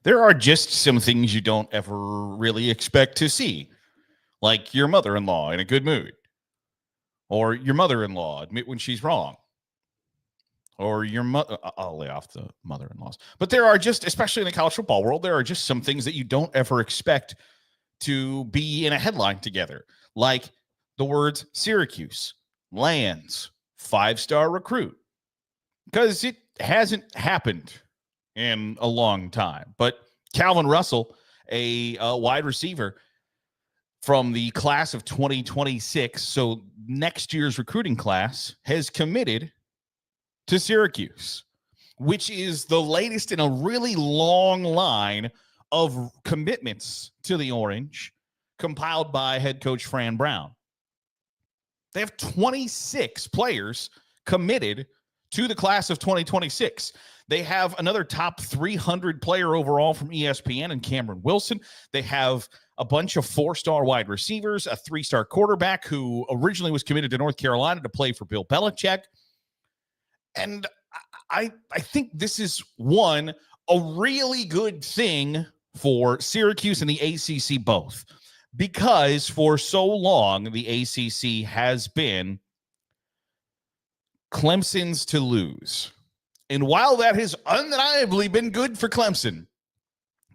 There are just some things you don't ever really expect to see, like your mother-in-law in a good mood, or your mother-in-law admit when she's wrong, or your mother. I'll lay off the mother-in-laws. But there are just, especially in the college football world, there are just some things that you don't ever expect to be in a headline together, like the words Syracuse lands 5-star recruit, because it hasn't happened in a long time. But Calvin Russell, a wide receiver from the class of 2026, so next year's recruiting class, has committed to Syracuse, which is the latest in a really long line of commitments to the Orange compiled by head coach Fran Brown. They have 26 players committed to the class of 2026. They have another top 300 player overall from ESPN and Cameron Wilson. They have a bunch of 4-star wide receivers, a 3-star quarterback who originally was committed to North Carolina to play for Bill Belichick. And I think this is, one, a really good thing for Syracuse and the ACC both, because for so long the ACC has been Clemson's to lose. And while that has undeniably been good for Clemson,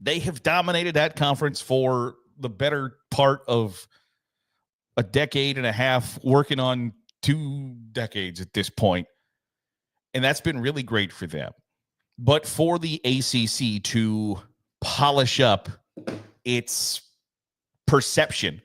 they have dominated that conference for the better part of a decade and a half, working on 2 decades at this point. And that's been really great for them. But for the ACC to polish up its perception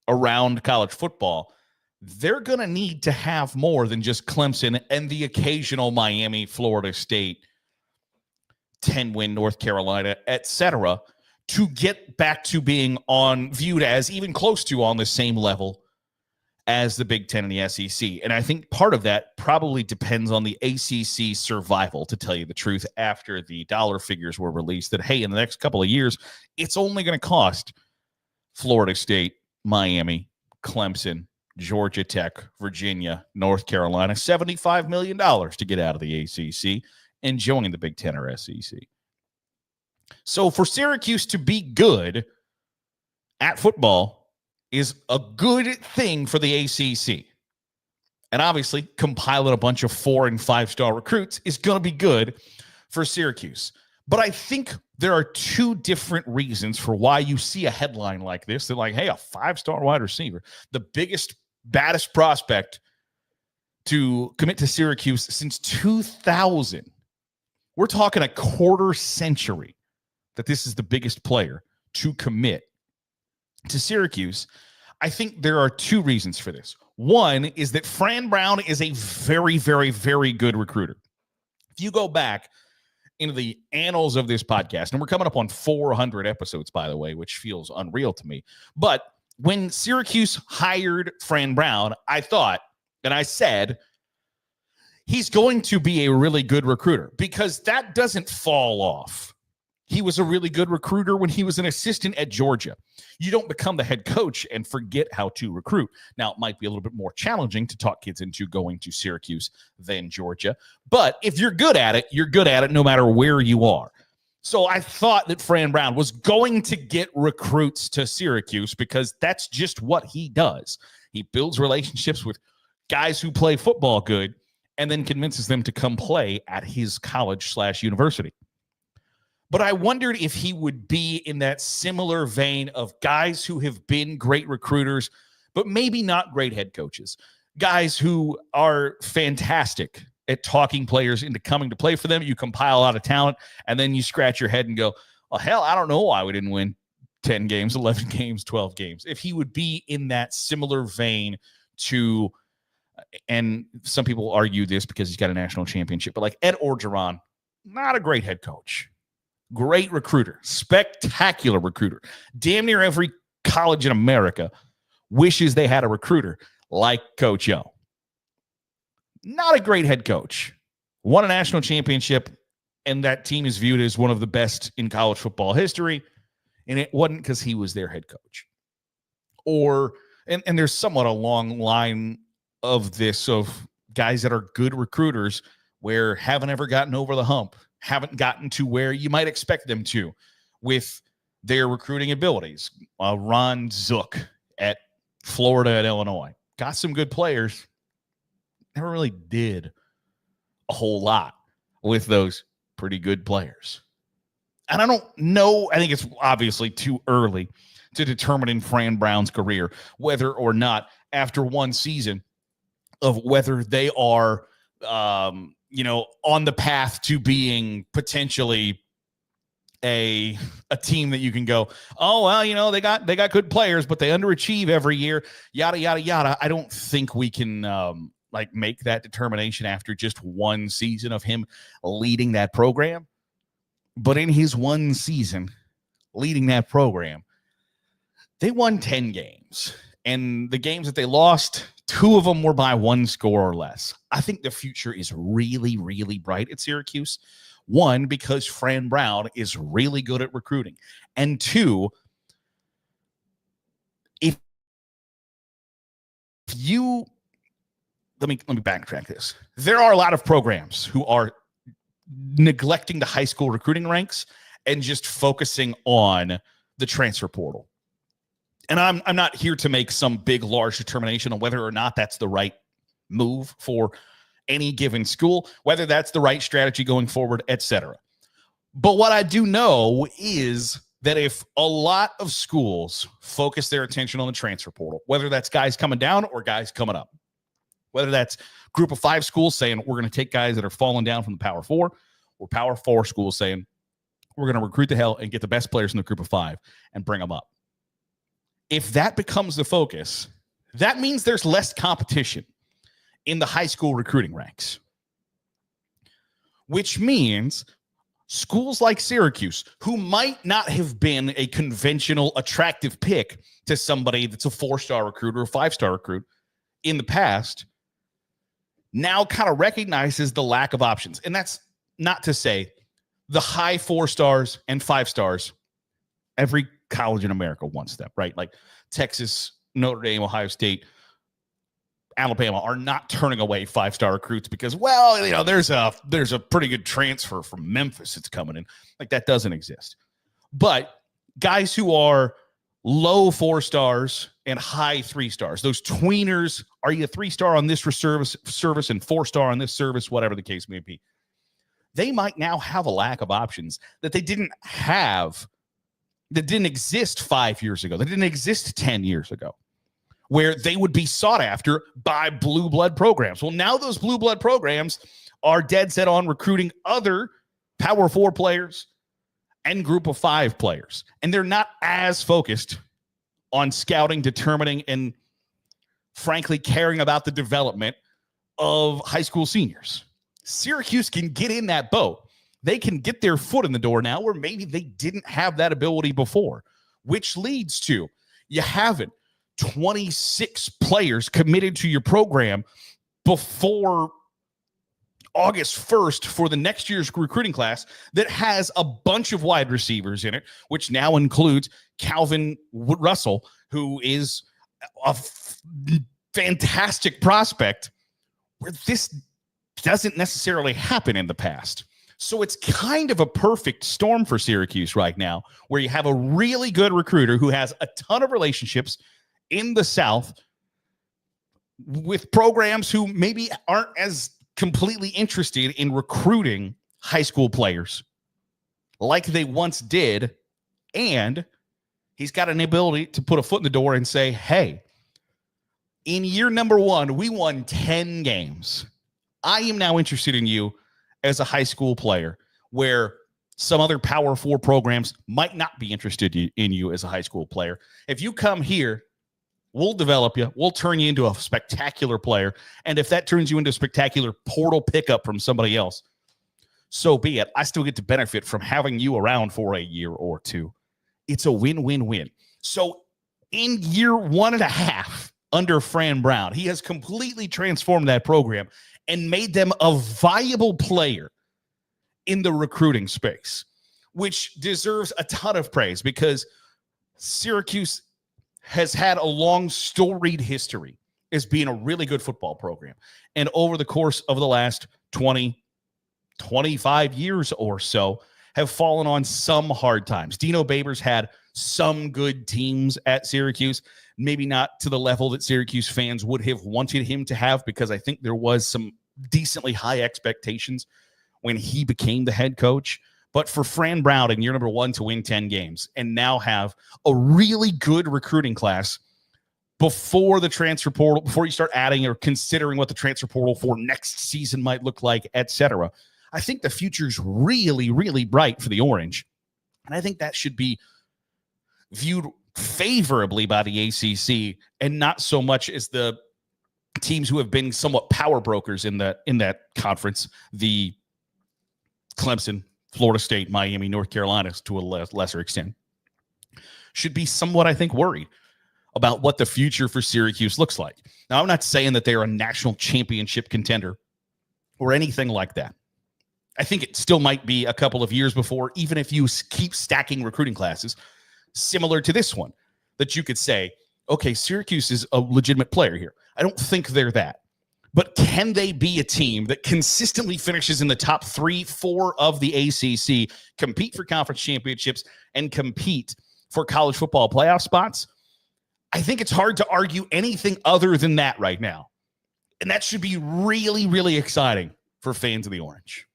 around college football, they're going to need to have more than just Clemson and the occasional Miami, Florida State, 10-win North Carolina, etc., to get back to being viewed as even close to on the same level as the Big Ten and the SEC. And I think part of that probably depends on the ACC survival, to tell you the truth, after the dollar figures were released that, hey, in the next couple of years, it's only going to cost Florida State, Miami, Clemson, Georgia Tech, Virginia, North Carolina, $75 million to get out of the ACC and join the Big Ten or SEC. So for Syracuse to be good at football is a good thing for the ACC. And obviously, compiling a bunch of 4- and 5-star recruits is going to be good for Syracuse. But I think there are 2 different reasons for why you see a headline like this. They're like, hey, a 5-star wide receiver, the biggest, baddest prospect to commit to Syracuse since 2000. We're talking a quarter century that this is the biggest player to commit to Syracuse. I think there are 2 reasons for this. One is that Fran Brown is a very, very, very good recruiter. If you go back into the annals of this podcast, and we're coming up on 400 episodes, by the way, which feels unreal to me. But when Syracuse hired Fran Brown, I thought, and I said, he's going to be a really good recruiter, because that doesn't fall off. He was a really good recruiter when he was an assistant at Georgia. You don't become the head coach and forget how to recruit. Now, it might be a little bit more challenging to talk kids into going to Syracuse than Georgia. But if you're good at it, you're good at it no matter where you are. So I thought that Fran Brown was going to get recruits to Syracuse, because that's just what he does. He builds relationships with guys who play football good and then convinces them to come play at his college/university. But I wondered if he would be in that similar vein of guys who have been great recruiters, but maybe not great head coaches. Guys who are fantastic at talking players into coming to play for them. You compile a lot of talent, and then you scratch your head and go, well, hell, I don't know why we didn't win 10 games, 11 games, 12 games. If he would be in that similar vein to, and some people argue this because he's got a national championship, but like Ed Orgeron, not a great head coach. Great recruiter, spectacular recruiter. Damn near every college in America wishes they had a recruiter like Coach O. Not a great head coach. Won a national championship, and that team is viewed as one of the best in college football history, and it wasn't because he was their head coach. And there's somewhat a long line of this, of guys that are good recruiters where haven't ever gotten over the hump, haven't gotten to where you might expect them to. with their recruiting abilities. Ron Zook at Florida and Illinois got some good players. Never really did a whole lot with those pretty good players. And I don't know, I think it's obviously too early to determine in Fran Brown's career whether or not after one season of whether they are, on the path to being potentially a team that you can go, oh, well, they got good players, but they underachieve every year, yada, yada, yada. I don't think we can make that determination after just one season of him leading that program. But in his one season leading that program, they won 10 games. And the games that they lost, 2 of them were by 1 score or less. I think the future is really, really bright at Syracuse. 1, because Fran Brown is really good at recruiting. And 2, if you let me backtrack this. There are a lot of programs who are neglecting the high school recruiting ranks and just focusing on the transfer portal. And I'm not here to make some big, large determination on whether or not that's the right move for any given school, whether that's the right strategy going forward, etc. But what I do know is that if a lot of schools focus their attention on the transfer portal, whether that's guys coming down or guys coming up, whether that's group of 5 schools saying we're going to take guys that are falling down from the Power 4, or Power 4 schools saying we're going to recruit the hell and get the best players in the group of 5 and bring them up. If that becomes the focus, that means there's less competition in the high school recruiting ranks, which means schools like Syracuse, who might not have been a conventional attractive pick to somebody that's a 4-star recruit or a 5-star recruit in the past, now kind of recognizes the lack of options. And that's not to say the high 4 stars and 5 stars, every college in America wants them, right? Like Texas, Notre Dame, Ohio State, Alabama are not turning away 5-star recruits because, well, there's a pretty good transfer from Memphis that's coming in. Like, that doesn't exist. But guys who are low 4 stars and high 3 stars, those tweeners, are you a 3-star on this service and 4-star on this service, whatever the case may be, they might now have a lack of options that they didn't have, that didn't exist 5 years ago, that didn't exist 10 years ago, where they would be sought after by blue blood programs. Well, now those blue blood programs are dead set on recruiting other Power 4 players and group of 5 players. And they're not as focused on scouting, determining, and frankly, caring about the development of high school seniors. Syracuse can get in that boat. They can get their foot in the door now where maybe they didn't have that ability before, which leads to you having 26 players committed to your program before August 1st for the next year's recruiting class that has a bunch of wide receivers in it, which now includes Calvin Russell, who is a fantastic prospect, where this doesn't necessarily happen in the past. So it's kind of a perfect storm for Syracuse right now, where you have a really good recruiter who has a ton of relationships in the South with programs who maybe aren't as completely interested in recruiting high school players like they once did. And he's got an ability to put a foot in the door and say, hey, in year number 1, we won 10 games. I am now interested in you as a high school player, where some other Power 4 programs might not be interested in you as a high school player. If you come here, we'll develop you. We'll turn you into a spectacular player. And if that turns you into a spectacular portal pickup from somebody else, so be it. I still get to benefit from having you around for a year or 2. It's a win-win-win. So in year 1.5 under Fran Brown, he has completely transformed that program and made them a viable player in the recruiting space, which deserves a ton of praise because Syracuse has had a long storied history as being a really good football program. And over the course of the last 20, 25 years or so, have fallen on some hard times. Dino Babers had some good teams at Syracuse, maybe not to the level that Syracuse fans would have wanted him to have, because I think there was some decently high expectations when he became the head coach. But for Fran Brown in year number 1 to win 10 games and now have a really good recruiting class before the transfer portal, before you start adding or considering what the transfer portal for next season might look like, etc., I think the future's really, really bright for the Orange. And I think that should be viewed favorably by the ACC and not so much as the teams who have been somewhat power brokers in that conference, the Clemson, Florida State, Miami, North Carolina, to a lesser extent, should be somewhat, I think, worried about what the future for Syracuse looks like. Now, I'm not saying that they're a national championship contender or anything like that. I think it still might be a couple of years before, even if you keep stacking recruiting classes similar to this one, that you could say, okay, Syracuse is a legitimate player here. I don't think they're that. But can they be a team that consistently finishes in the top 3-4 of the ACC, compete for conference championships, and compete for college football playoff spots? I think it's hard to argue anything other than that right now. And that should be really, really exciting for fans of the Orange.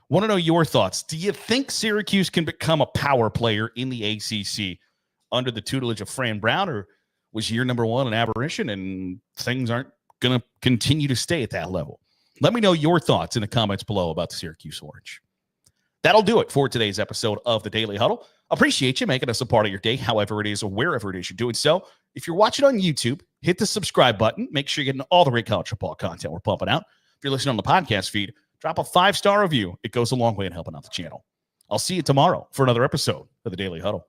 Want to know your thoughts. Do you think Syracuse can become a power player in the ACC under the tutelage of Fran Brown, or was year number 1 an aberration and things aren't going to continue to stay at that level? Let me know your thoughts in the comments below about the Syracuse Orange. That'll do it for today's episode of the Daily Huddle. Appreciate you making us a part of your day, however it is or wherever it is you're doing so. If you're watching on YouTube, hit the subscribe button. Make sure you're getting all the great college football content we're pumping out. If you're listening on the podcast feed, drop a 5-star review. It goes a long way in helping out the channel. I'll see you tomorrow for another episode of the Daily Huddle.